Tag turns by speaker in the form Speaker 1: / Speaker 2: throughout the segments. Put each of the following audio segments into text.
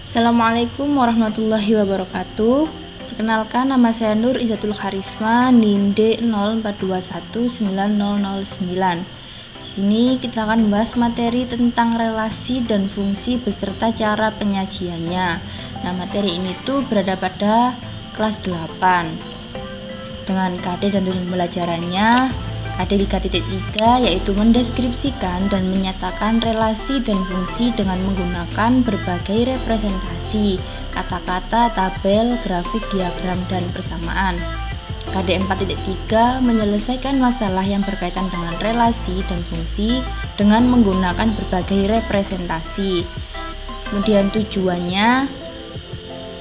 Speaker 1: Assalamualaikum warahmatullahi wabarakatuh. Perkenalkan, nama saya Nur Izatul Kharisma, NIM D04219009. Sini kita akan membahas materi tentang relasi dan fungsi beserta cara penyajiannya. Nah, materi ini tuh berada pada kelas 8 dengan KD dan tujuan pembelajarannya. KD 3.3 yaitu mendeskripsikan dan menyatakan relasi dan fungsi dengan menggunakan berbagai representasi, kata-kata, tabel, grafik, diagram, dan persamaan. KD 4.3 menyelesaikan masalah yang berkaitan dengan relasi dan fungsi dengan menggunakan berbagai representasi. Kemudian tujuannya,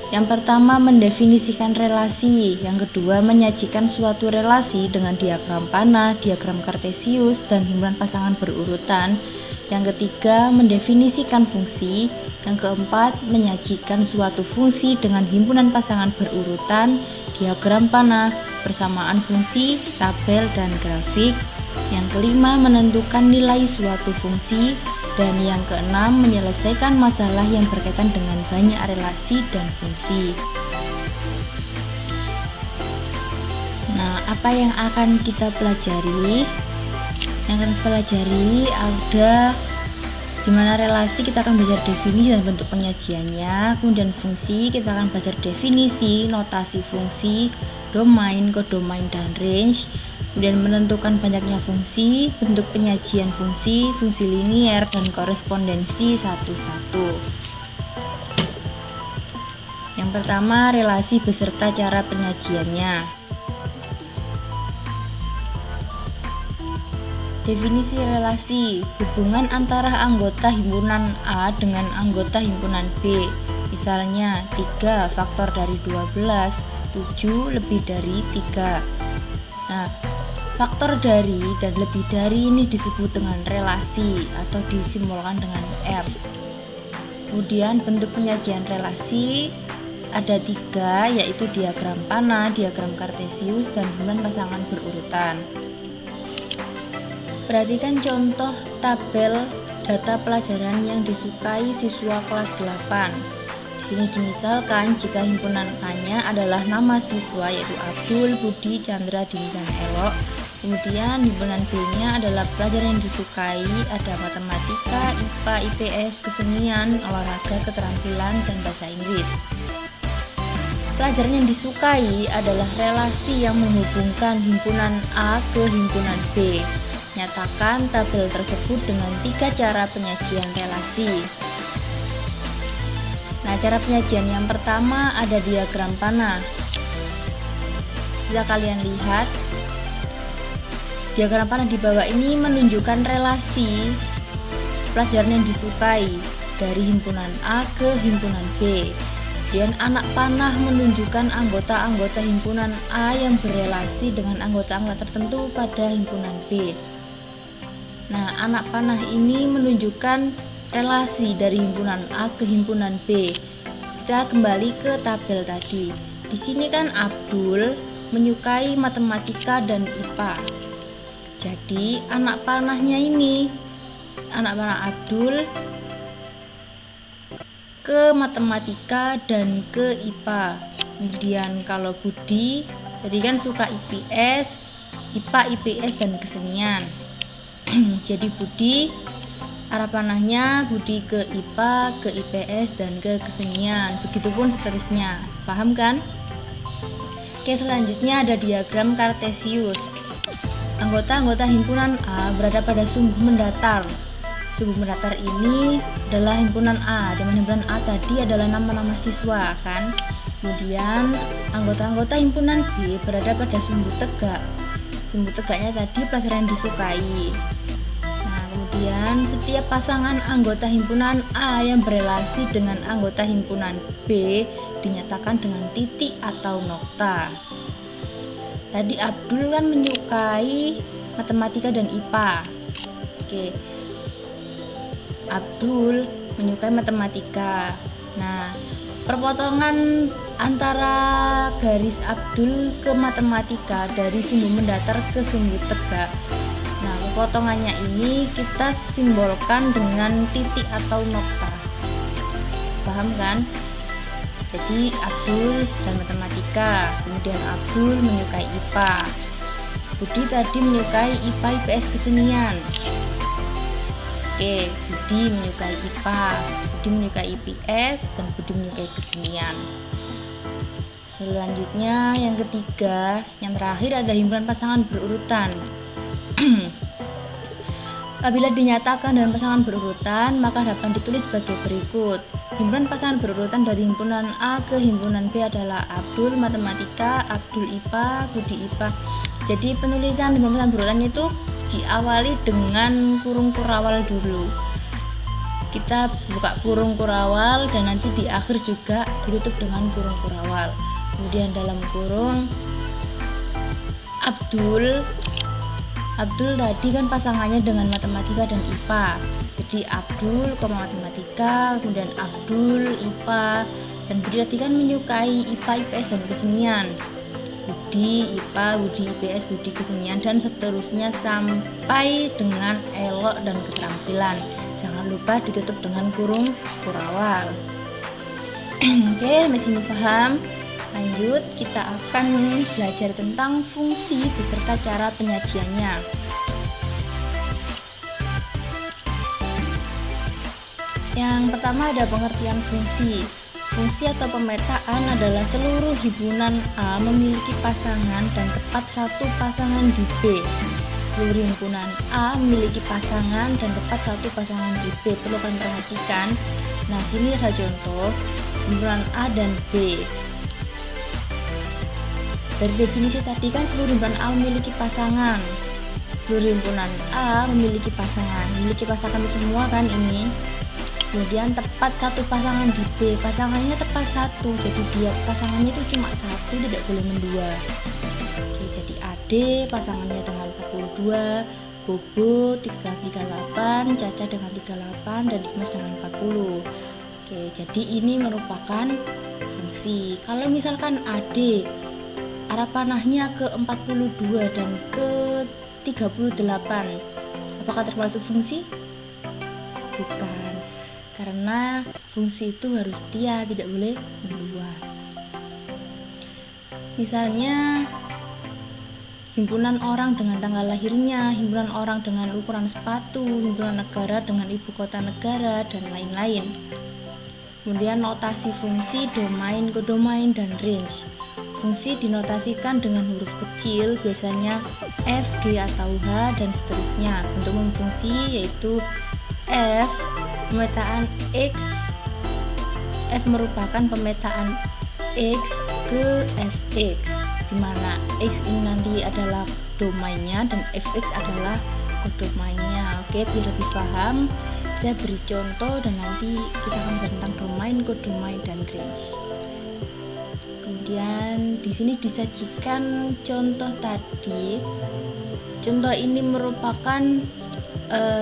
Speaker 1: yang pertama mendefinisikan relasi, yang kedua menyajikan suatu relasi dengan diagram panah, diagram kartesius, dan himpunan pasangan berurutan. Yang ketiga mendefinisikan fungsi, yang keempat menyajikan suatu fungsi dengan himpunan pasangan berurutan, diagram panah, persamaan fungsi, tabel, dan grafik. Yang kelima menentukan nilai suatu fungsi. Dan yang keenam, menyelesaikan masalah yang berkaitan dengan banyak relasi dan fungsi. Nah, apa yang akan kita pelajari? Yang akan kita pelajari ada dimana relasi kita akan belajar definisi dan bentuk penyajiannya. Kemudian fungsi kita akan belajar definisi, notasi fungsi, domain, kodomain, dan range. Kemudian menentukan banyaknya fungsi, bentuk penyajian fungsi, fungsi linier, dan korespondensi satu-satu. Yang pertama, relasi beserta cara penyajiannya. Definisi relasi, hubungan antara anggota himpunan A dengan anggota himpunan B. Misalnya 3 faktor dari 12, 7 lebih dari 3. Nah, faktor dari dan lebih dari ini disebut dengan relasi atau disimbolkan dengan R. Kemudian bentuk penyajian relasi ada 3, yaitu diagram panah, diagram kartesius, dan himpunan pasangan berurutan. Perhatikan contoh tabel data pelajaran yang disukai siswa kelas 8. Di sini dimisalkan jika himpunan A-nya adalah nama siswa yaitu Abdul, Budi, Chandra, Dini, dan Elok. Kemudian himpunan B-nya adalah pelajaran yang disukai, ada matematika, IPA, IPS, kesenian, olahraga, keterampilan, dan bahasa Inggris. Pelajaran yang disukai adalah relasi yang menghubungkan himpunan A ke himpunan B. Nyatakan tabel tersebut dengan 3 cara penyajian relasi. Nah, cara penyajian yang pertama ada diagram panah. Bisa kalian lihat, diagram panah di bawah ini menunjukkan relasi pelajaran yang disukai dari himpunan A ke himpunan B. Dan anak panah menunjukkan anggota-anggota himpunan A yang berelasi dengan anggota-anggota tertentu pada himpunan B. Nah, anak panah ini menunjukkan relasi dari himpunan A ke himpunan B. Kita kembali ke tabel tadi. Di sini kan Abdul menyukai matematika dan IPA. Jadi anak panahnya ini, anak panah Abdul ke matematika dan ke IPA. Kemudian kalau Budi, tadi kan suka IPS, IPA, IPS, dan kesenian. Jadi Budi, arah panahnya Budi ke IPA, ke IPS, dan ke kesenian. Begitupun seterusnya. Paham kan? Oke, selanjutnya ada diagram kartesius. Anggota-anggota himpunan A berada pada sumbu mendatar. Sumbu mendatar ini adalah himpunan A, di mana himpunan A tadi adalah nama-nama siswa kan. Kemudian anggota-anggota himpunan B berada pada sumbu tegak. Sumbu tegaknya tadi pelajaran yang disukai. Nah, kemudian setiap pasangan anggota himpunan A yang berelasi dengan anggota himpunan B dinyatakan dengan titik atau nokta. Tadi Abdul kan menyukai matematika dan IPA. Oke, Abdul menyukai matematika. Nah, perpotongan antara garis Abdul ke matematika dari sumbu mendatar ke sumbu tegak. Nah, potongannya ini kita simbolkan dengan titik atau nokta. paham kan? Jadi Abdul dan matematika, kemudian Abdul menyukai IPA, Budi tadi menyukai IPA IPS kesenian. Oke, Budi menyukai IPA, Budi menyukai IPS, dan Budi menyukai kesenian. Selanjutnya yang ketiga, yang terakhir ada himpunan pasangan berurutan. Apabila dinyatakan dengan pasangan berurutan, maka dapat ditulis sebagai berikut. Himpunan pasangan berurutan dari himpunan A ke himpunan B adalah Abdul matematika, Abdul IPA, Budi IPA. Jadi penulisan himpunan pasangan berurutan itu diawali dengan kurung kurawal dulu. Kita buka kurung kurawal dan nanti di akhir juga ditutup dengan kurung kurawal. Kemudian dalam kurung Abdul tadi kan pasangannya dengan matematika dan IPA. Jadi Abdul, matematika, kemudian Abdul, IPA, dan Budi tadi kan menyukai IPA, IPS, dan kesenian. Budi, IPA, Budi, IPS, Budi, kesenian, dan seterusnya sampai dengan elok dan keterampilan. Jangan lupa ditutup dengan kurung kurawal. Oke, masih paham? Lanjut, kita akan belajar tentang fungsi beserta cara penyajiannya. Yang pertama ada pengertian fungsi. Fungsi atau pemetaan adalah seluruh himpunan A memiliki pasangan dan tepat satu pasangan di B. Seluruh himpunan A memiliki pasangan dan tepat satu pasangan di B. Perlu kalian perhatikan. Nah, sini ada contoh himpunan A dan B. Dari definisi tadi kan seluruh himpunan A memiliki pasangan. Seluruh himpunan A memiliki pasangan semua kan ini. Kemudian tepat satu pasangan di B, pasangannya tepat satu, jadi dia pasangannya itu cuma satu, tidak boleh mendua. Oke, jadi Ade pasangannya dengan 42, Bobo 338, Caca dengan 38, dan Dimas dengan 40. Oke, jadi ini merupakan fungsi. Kalau misalkan Ade arah panahnya ke 42 dan ke 38, apakah termasuk fungsi? Bukan, karena fungsi itu harus setia, tidak boleh mendua. Misalnya himpunan orang dengan tanggal lahirnya, himpunan orang dengan ukuran sepatu, himpunan negara dengan ibu kota negara, dan lain-lain. Kemudian notasi fungsi, domain, kodomain, dan range. Fungsi dinotasikan dengan huruf kecil, biasanya F, G, atau H, dan seterusnya. Untuk memfungsi yaitu F, pemetaan X. F merupakan pemetaan X ke Fx, di mana X ini nanti adalah domainnya dan Fx adalah kodomainnya. Oke, biar lebih paham, saya beri contoh dan nanti kita akan bahas tentang domain, kodomain, dan range. Kemudian di sini disajikan contoh tadi. Contoh ini merupakan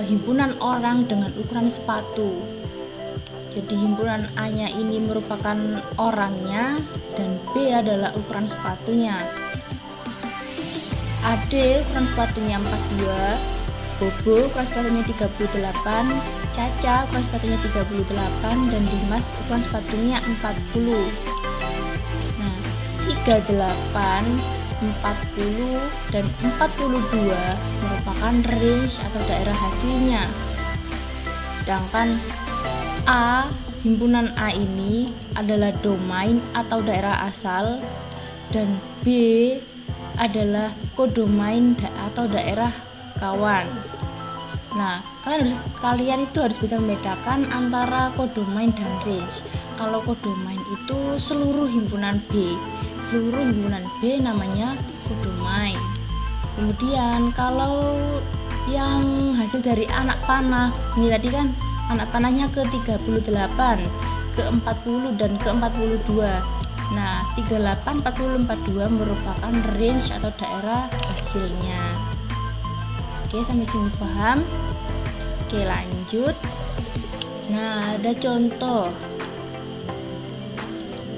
Speaker 1: himpunan orang dengan ukuran sepatu. Jadi himpunan A-nya ini merupakan orangnya dan B adalah ukuran sepatunya. AD ukuran sepatunya 42, Bobo ukuran sepatunya 38, Caca ukuran sepatunya 38, dan Dimas ukuran sepatunya 40. 38, 40, dan 42 merupakan range atau daerah hasilnya. Sedangkan A, himpunan A ini adalah domain atau daerah asal, dan B adalah kodomain atau daerah kawan. Nah, kalian itu harus bisa membedakan antara kodomain dan range. Kalau kodomain itu seluruh himpunan B, seluruh himpunan B namanya kodomain. Kemudian kalau yang hasil dari anak panah, ini tadi kan anak panahnya ke 38, ke 40, dan ke 42. Nah, 38, 40, 42 merupakan range atau daerah hasilnya. Oke, sampai sini paham? Oke, lanjut. Nah, ada contoh.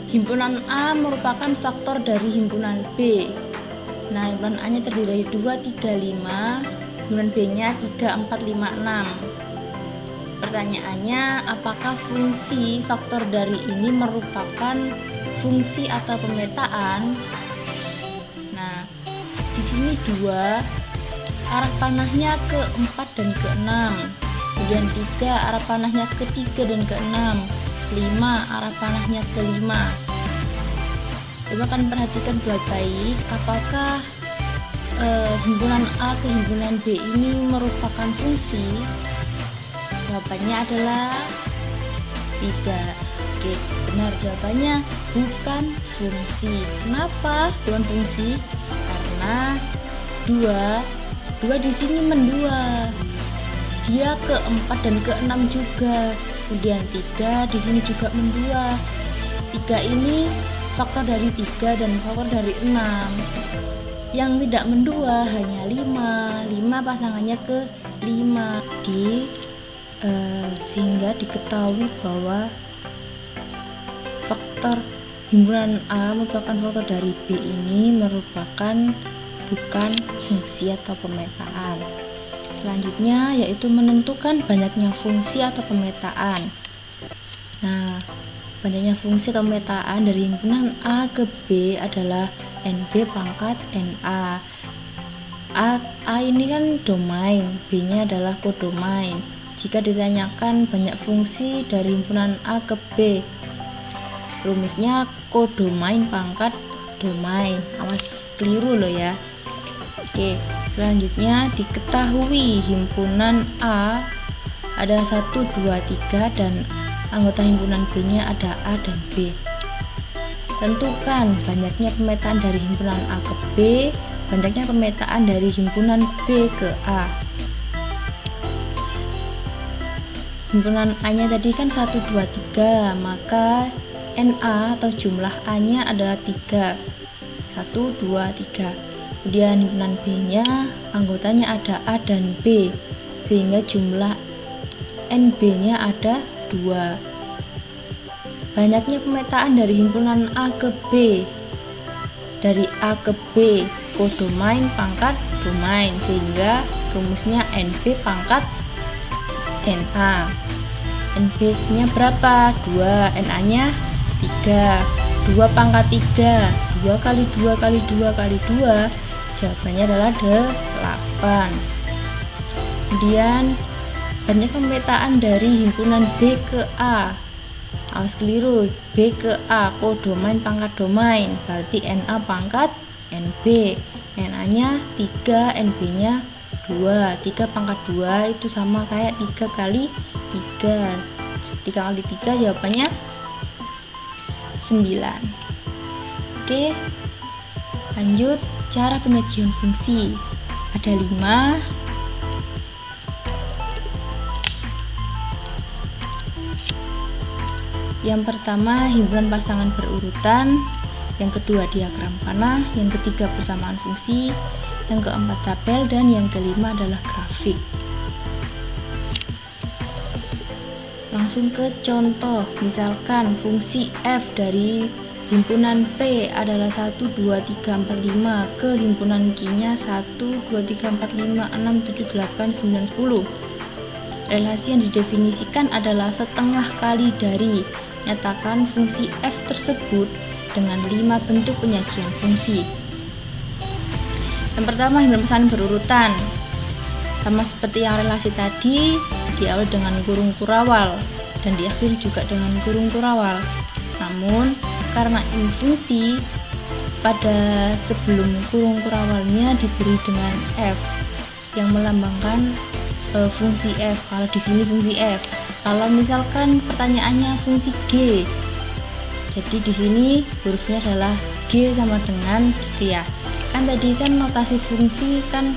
Speaker 1: Himpunan A merupakan faktor dari himpunan B. Nah, himpunan A-nya terdiri dari 2, 3, 5, himpunan B-nya 3, 4, 5, 6. Pertanyaannya, apakah fungsi faktor dari ini merupakan fungsi atau pemetaan? Nah, di sini 2, arah panahnya ke 4 dan ke 6. Kemudian 3, arah panahnya ke 3 dan ke 6. 5, arah panahnya ke 5. Coba kan perhatikan baik-baik, apakah himpunan A ke himpunan B ini merupakan fungsi? Jawabannya adalah tidak. Oke, benar, jawabannya bukan fungsi. Kenapa bukan fungsi? Karena 2 di sini mendua. Dia ke 4 dan ke 6 juga. Kemudian 3 di sini juga mendua. 3 ini faktor dari 3 dan faktor dari 6. Yang tidak mendua hanya 5 pasangannya ke 5. Sehingga diketahui bahwa faktor himpunan A merupakan faktor dari B ini merupakan bukan fungsi atau pemetaan. Selanjutnya yaitu menentukan banyaknya fungsi atau pemetaan. Nah, banyaknya fungsi atau pemetaan dari himpunan A ke B adalah NB pangkat NA. A ini kan domain, B-nya adalah kodomain. Jika ditanyakan banyak fungsi dari himpunan A ke B, rumusnya kodomain pangkat domain. Awas keliru loh ya. Oke, selanjutnya diketahui himpunan A ada 1, 2, 3 dan anggota himpunan B-nya ada A dan B. Tentukan banyaknya pemetaan dari himpunan A ke B, banyaknya pemetaan dari himpunan B ke A. Himpunan A-nya tadi kan 1, 2, 3, maka NA atau jumlah A-nya adalah 3. 1, 2, 3. Kemudian himpunan B-nya anggotanya ada A dan B, sehingga jumlah NB-nya ada 2. Banyaknya pemetaan dari himpunan A ke B. Dari A ke B, kodomain pangkat domain, sehingga rumusnya NB pangkat NA. NB-nya berapa? 2, NA-nya 3. 2 pangkat 3, 2 kali 2 kali 2 kali 2, jawabannya adalah 8. Kemudian banyak pemetaan dari himpunan B ke A. Awas keliru, B ke A, kodomain pangkat domain, berarti NA pangkat NB. NA-nya 3, NB-nya 2. 3 pangkat 2 itu sama kayak 3 kali 3. 3 kali 3 jawabannya 9. Oke, lanjut cara penyajian fungsi. Ada 5. Yang pertama himpunan pasangan berurutan, yang kedua diagram panah, yang ketiga persamaan fungsi, yang keempat tabel, dan yang kelima adalah grafik. Langsung ke contoh, misalkan fungsi f dari himpunan P adalah 1, 2, 3, 4, 5, ke himpunan Q-nya 1, 2, 3, 4, 5, 6, 7, 8, 9, 10. Relasi yang didefinisikan adalah setengah kali dari. Nyatakan fungsi f tersebut dengan 5 bentuk penyajian fungsi. Yang pertama, himpunan pasangan berurutan. Sama seperti yang relasi tadi, diawali dengan kurung kurawal dan diakhiri juga dengan kurung kurawal. Namun, karena ini fungsi, pada sebelum kurung kurawalnya diberi dengan f yang melambangkan fungsi f. Kalau di sini fungsi f. Kalau misalkan pertanyaannya fungsi g, jadi di sini hurufnya adalah g sama dengan gitu ya. Kan tadi kan notasi fungsi kan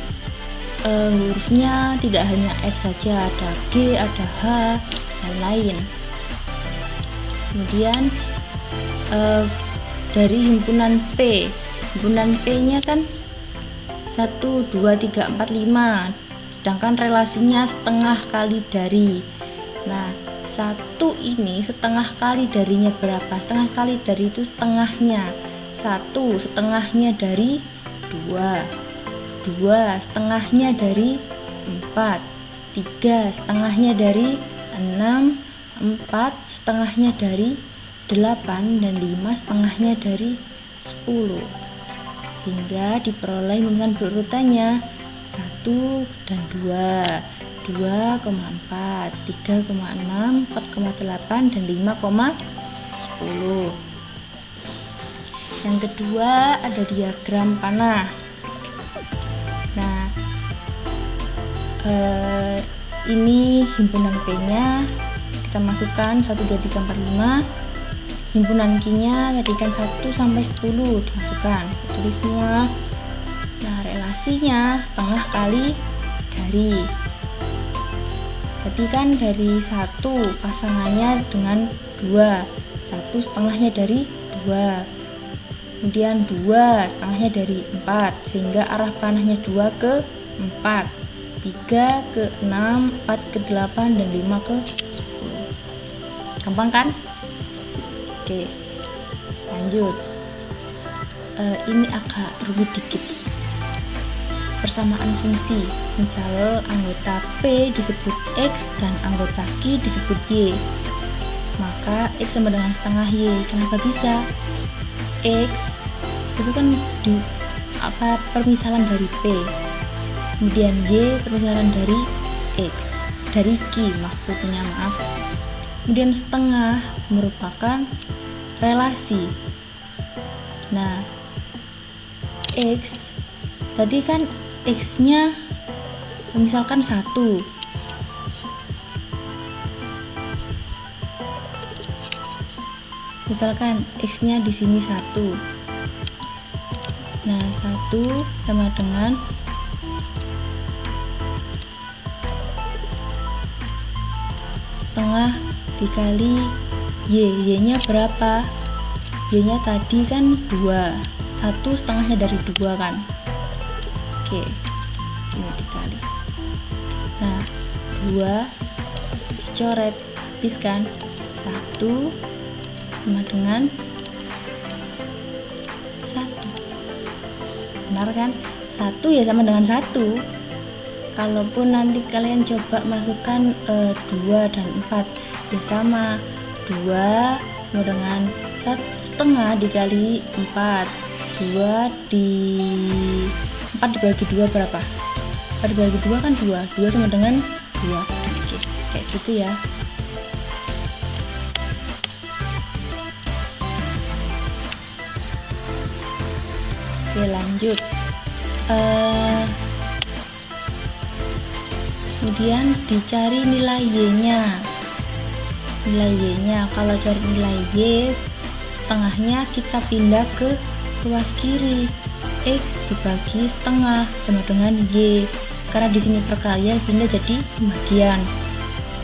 Speaker 1: hurufnya tidak hanya f saja, ada g, ada h, dan lain. Kemudian dari himpunan P, himpunan P-nya kan 1, 2, 3, 4, 5, sedangkan relasinya setengah kali dari. Nah, 1 ini setengah kali darinya berapa? Setengah kali dari itu setengahnya 1, setengahnya dari 2, 2 setengahnya dari 4, 3 setengahnya dari 6, 4 setengahnya dari 8 dan 5 setengahnya dari 10, sehingga diperoleh urutan berurutannya 1 dan 2, 2,4, 3,6, 4,8 dan 5,10. Yang kedua ada diagram panah. Nah, ini himpunan P-nya kita masukkan 1, 2, 3, 4, 5. Himpunan Q-nya tadi kan 1 sampai 10 dimasukkan, tulis semua. Nah, relasinya setengah kali dari. Tadi kan dari 1 pasangannya dengan 2, 1 setengahnya dari 2. Kemudian 2 setengahnya dari 4, sehingga arah panahnya 2 ke 4, 3 ke 6, 4 ke 8 dan 5 ke 10. Gampang kan? Oke, lanjut. Ini agak rumit dikit. Persamaan fungsi, misal anggota P disebut X dan anggota Q disebut Y, maka X sama dengan setengah Y. Kenapa bisa? X itu kan permisalan dari P, kemudian Y permisalan dari X, dari Q maksudnya, maaf. Kemudian setengah merupakan relasi. Nah, X tadi kan X nya misalkan 1, misalkan X nya di sini 1. Nah, 1 sama dengan setengah dikali Y nya berapa? Y nya tadi kan 2, 1 setengahnya dari 2 kan. Oke, ini dikali. Nah, 2 dicoret, habis kan? 1 sama dengan 1. Benar kan? 1 ya sama dengan 1. Kalaupun nanti kalian coba masukkan 2 dan 4, ya sama. 2 sama dengan setengah dikali 4. 4 dibagi 2 berapa? 4 dibagi 2 kan 2. 2 sama dengan 2. Oke, kayak gitu ya. Oke, lanjut. Kemudian dicari nilai Y-nya. Nilai Y-nya, kalau cari nilai Y, setengahnya kita pindah ke ruas kiri. X dibagi setengah sama dengan Y. Karena di sini perkalian, pindah jadi pembagian.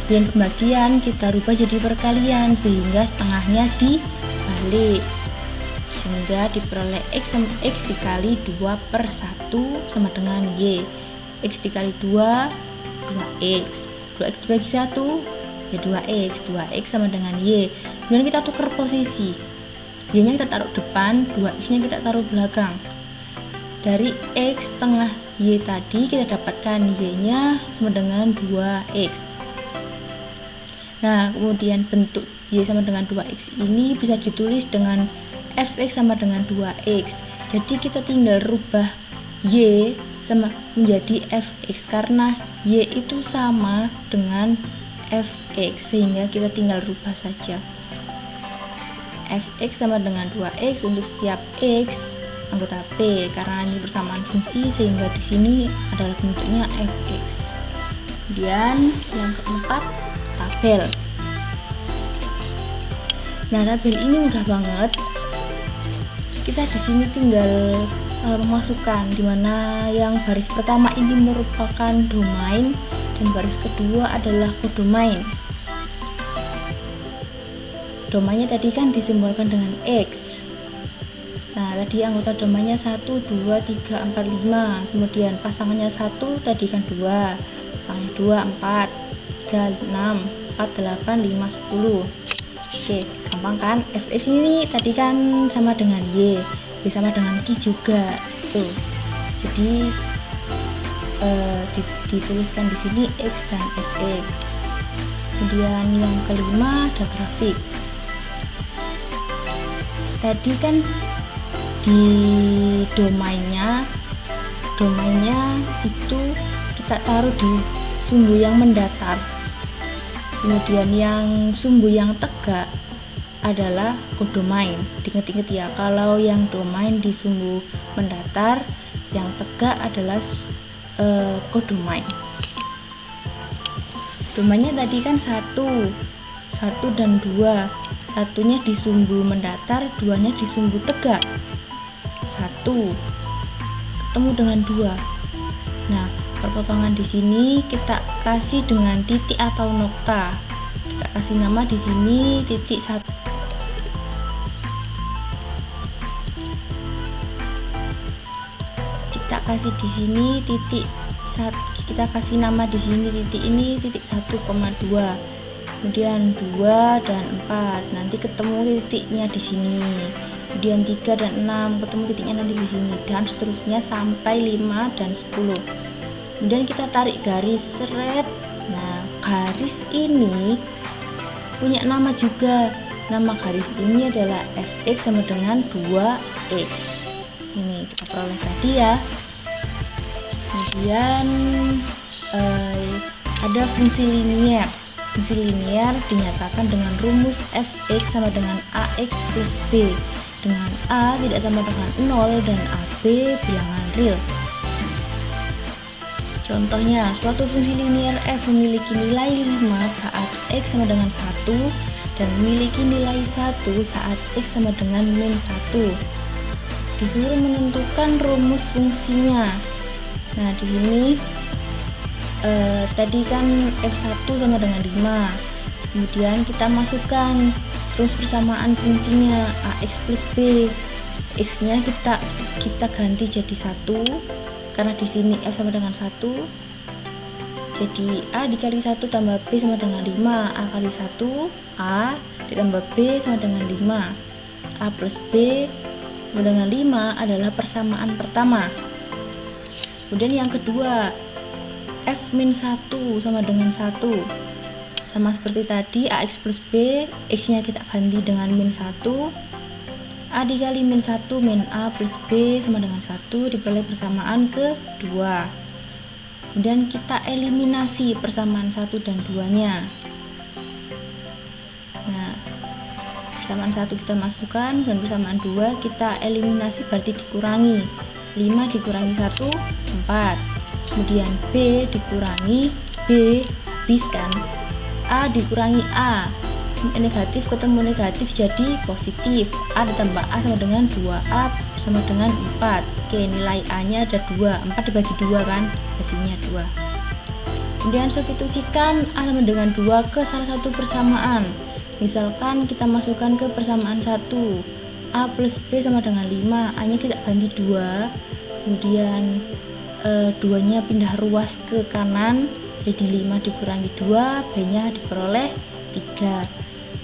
Speaker 1: Dan pembagian kita rubah jadi perkalian, sehingga setengahnya dibalik. Sehingga diperoleh X dikali 2/1 sama dengan Y. X dikali 2, 2X. 2X dibagi 1, ya 2X. 2X sama dengan Y. Kemudian kita tukar posisi. Y nya kita taruh depan, 2X nya kita taruh belakang. Dari X setengah Y tadi kita dapatkan Y nya sama dengan 2X. Nah, kemudian bentuk Y sama dengan 2X ini bisa ditulis dengan Fx sama dengan 2X. Jadi kita tinggal rubah Y sama menjadi Fx karena Y itu sama dengan Fx, sehingga kita tinggal rubah saja. Fx sama dengan 2X untuk setiap X anggota P, karena ini persamaan fungsi sehingga di sini adalah bentuknya Fx. Kemudian yang keempat, tabel. Nah, tabel ini mudah banget. Kita di sini tinggal memasukkan dimana yang baris pertama ini merupakan domain dan baris kedua adalah kodomain. Domainnya tadi kan disimbolkan dengan X. Nah, tadi anggota domainnya 1, 2, 3, 4, 5. Kemudian pasangannya 1 tadi kan 2, pasangannya 2, 4, 3, 6, 4, 8, 5, 10. Oke, gampang kan? Fx ini tadi kan sama dengan Y, sama dengan Q juga tuh. Jadi dituliskan di sini X dan Fx. Kemudian yang kelima ada grafik. Tadi kan di domainnya itu kita taruh di sumbu yang mendatar. Kemudian yang sumbu yang tegak adalah codomain. Diingat-ingat ya, kalau yang domain di sumbu mendatar, yang tegak adalah codomain. Domainnya tadi kan 1 dan 2. Satunya di sumbu mendatar, duanya di sumbu tegak. 1 ketemu dengan 2. Nah, perpotongan di sini kita kasih dengan titik atau nokta. Kita kasih nama di sini titik 1. Kita kasih di sini titik 1. Kita kasih nama di sini titik ini titik 1,2. Kemudian 2 dan 4 nanti ketemu titiknya di sini. Kemudian 3 dan 6 ketemu titiknya nanti di sini, dan seterusnya sampai 5 dan 10. Kemudian kita tarik garis seret. Nah, garis ini punya nama juga. Nama garis ini adalah fx sama dengan 2x. Ini kita peroleh tadi ya. Kemudian ada fungsi linier. Fungsi linier dinyatakan dengan rumus fx sama dengan ax plus b, dengan a tidak sama dengan 0 dan ab bilangan real. Contohnya, suatu fungsi linier f memiliki nilai 5 saat x sama dengan 1 dan memiliki nilai 1 saat x sama dengan min 1. Disuruh menentukan rumus fungsinya. Nah, di sini tadi kan f1 sama dengan 5. Kemudian kita masukkan terus persamaan fungsinya ax plus b. X nya kita ganti jadi 1 karena di sini f sama dengan 1. Jadi a dikali 1 tambah b sama dengan 5. A kali 1 a ditambah b sama dengan 5. A plus b sama dengan 5 adalah persamaan pertama. Kemudian yang kedua, f min 1 sama dengan 1. Sama seperti tadi, ax plus b, x nya kita ganti dengan min 1. A dikali min 1 min a plus b sama dengan 1, diperoleh persamaan kedua. Kemudian kita eliminasi persamaan 1 dan 2 nya. Nah, persamaan 1 kita masukkan dan persamaan 2 kita eliminasi, berarti dikurangi. 5 dikurangi 1, 4. Kemudian b dikurangi b, habis kan. A dikurangi a, negatif ketemu negatif jadi positif. A ditambah a sama dengan 2a sama dengan 4. Oke, nilai a nya ada 2. 4 dibagi 2 kan, hasilnya 2. Kemudian substitusikan a sama dengan 2 ke salah satu persamaan. Misalkan kita masukkan ke persamaan 1, a plus b sama dengan 5. A nya kita ganti 2. Kemudian 2 nya pindah ruas ke kanan, jadi 5 dikurangi 2, b nya diperoleh 3.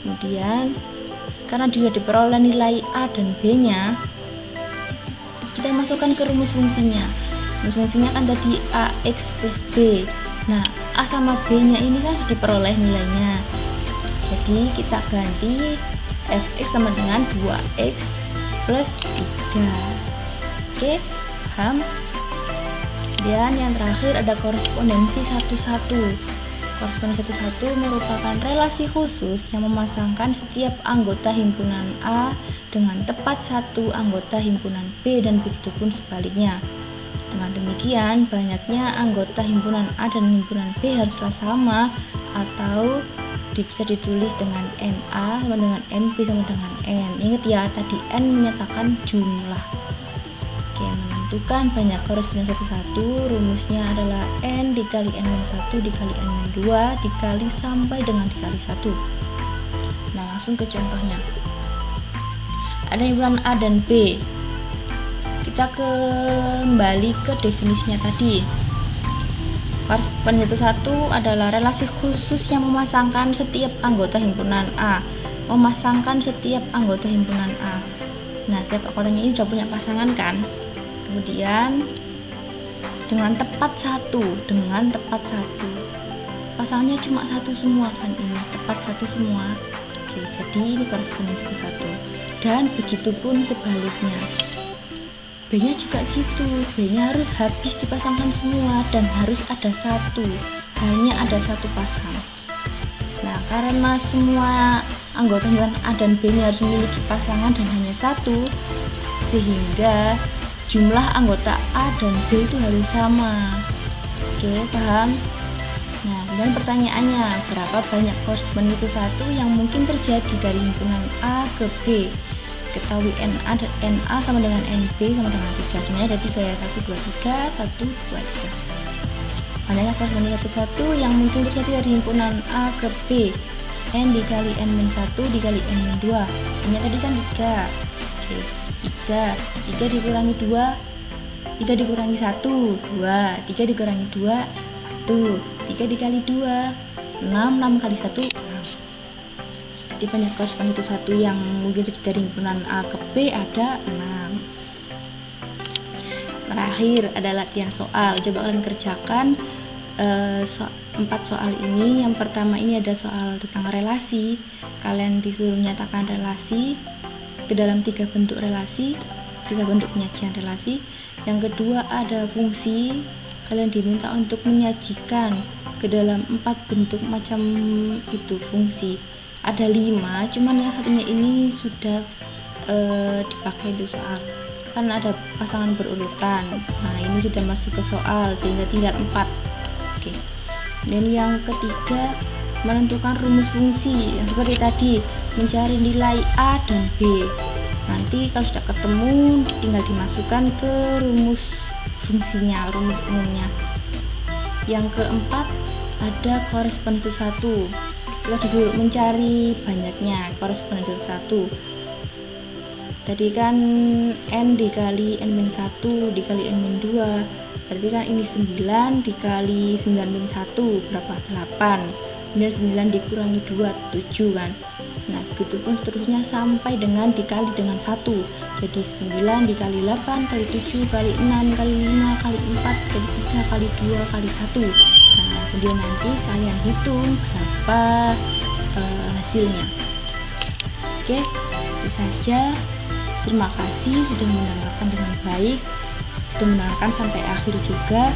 Speaker 1: Kemudian karena dia diperoleh nilai a dan b nya, kita masukkan ke rumus fungsinya. Rumus fungsinya kan tadi ax plus b. Nah, a sama b nya ini kan diperoleh nilainya, jadi kita ganti fx sama dengan 2x plus 3. Oke, paham? Kemudian yang terakhir ada korespondensi 1,1. Korespondensi 1,1 merupakan relasi khusus yang memasangkan setiap anggota himpunan A dengan tepat satu anggota himpunan B dan begitu pun sebaliknya. Dengan demikian, banyaknya anggota himpunan A dan himpunan B haruslah sama atau bisa ditulis dengan NA sama dengan NB sama dengan N. Ingat ya, tadi N menyatakan jumlah. Oke, menentukan banyak korespondensi 1,1, rumusnya adalah N dikali N-1 dikali N-2 dikali sampai dengan dikali 1. Nah, langsung ke contohnya. Ada himpunan A dan B. Kita kembali ke definisinya tadi. Korespondensi 1 adalah relasi khusus yang memasangkan setiap anggota himpunan A. Memasangkan setiap anggota himpunan A. Nah, setiap anggotanya ini sudah punya pasangan kan? Kemudian dengan tepat satu. pasangannya cuma satu semua kan, ini tepat satu semua. Oke, jadi ini koresponden satu-satu. Dan begitupun sebaliknya, B-nya juga gitu, B-nya harus habis dipasangkan semua dan harus ada satu, hanya ada satu pasang. Nah, karena semua anggota himpunan A dan B-nya harus memiliki pasangan dan hanya satu, sehingga jumlah anggota A dan B itu harus sama. Oke, paham? Nah, kemudian pertanyaannya, berapa banyak koresponden satu yang mungkin terjadi dari himpunan A ke B? Ketahui NA sama dengan NB sama dengan 3. Jumlahnya ada 3 ya, 1, 2, 3, 1, 2, 3. Banyaknya koresponden satu yang mungkin terjadi dari himpunan A ke B. N dikali N-1 dikali N-2. Ini tadi kan 3. Oke, 3 dikurangi 2, 3 dikurangi 1, 2, 3 dikurangi 2, 1, 3 dikali 2, 6 kali 1, 6. Jadi banyak koresponden satu yang mungkin dari himpunan A ke B ada 6. Terakhir ada latihan soal. Coba kalian kerjakan 4 soal ini. Yang pertama ini ada soal tentang relasi. Kalian disuruh menyatakan relasi ke dalam 3 bentuk relasi, 3 bentuk penyajian relasi. Yang kedua ada fungsi. Kalian diminta untuk menyajikan ke dalam 4 bentuk macam itu fungsi. Ada 5, cuman yang satunya ini sudah dipakai untuk soal, kan ada pasangan berurutan. Nah, ini sudah masuk ke soal sehingga tinggal 4. Oke. Dan yang ketiga menentukan rumus fungsi, yang seperti tadi mencari nilai A dan B. Nanti kalau sudah ketemu tinggal dimasukkan ke rumus fungsinya, rumus umumnya. Yang keempat ada koresponden satu. Kita disuruh mencari banyaknya koresponden satu. Tadi kan N dikali N-1 dikali N-2, berarti kan ini 9 dikali 9-1 berapa? 8. Kemudian 9 dikurangi 2, 7 kan. Nah, begitu pun seterusnya sampai dengan dikali dengan 1. Jadi 9 dikali 8 kali 7 kali 6 kali 5 kali 4 kali 3 kali 2 kali 1. Nah, kemudian nanti kalian hitung berapa hasilnya. Oke, itu saja. Terima kasih sudah mendengarkan dengan baik, sudah mendengarkan sampai akhir juga.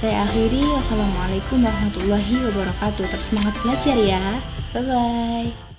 Speaker 1: Saya akhiri. Wassalamualaikum warahmatullahi wabarakatuh. Terus semangat belajar ya. Bye bye.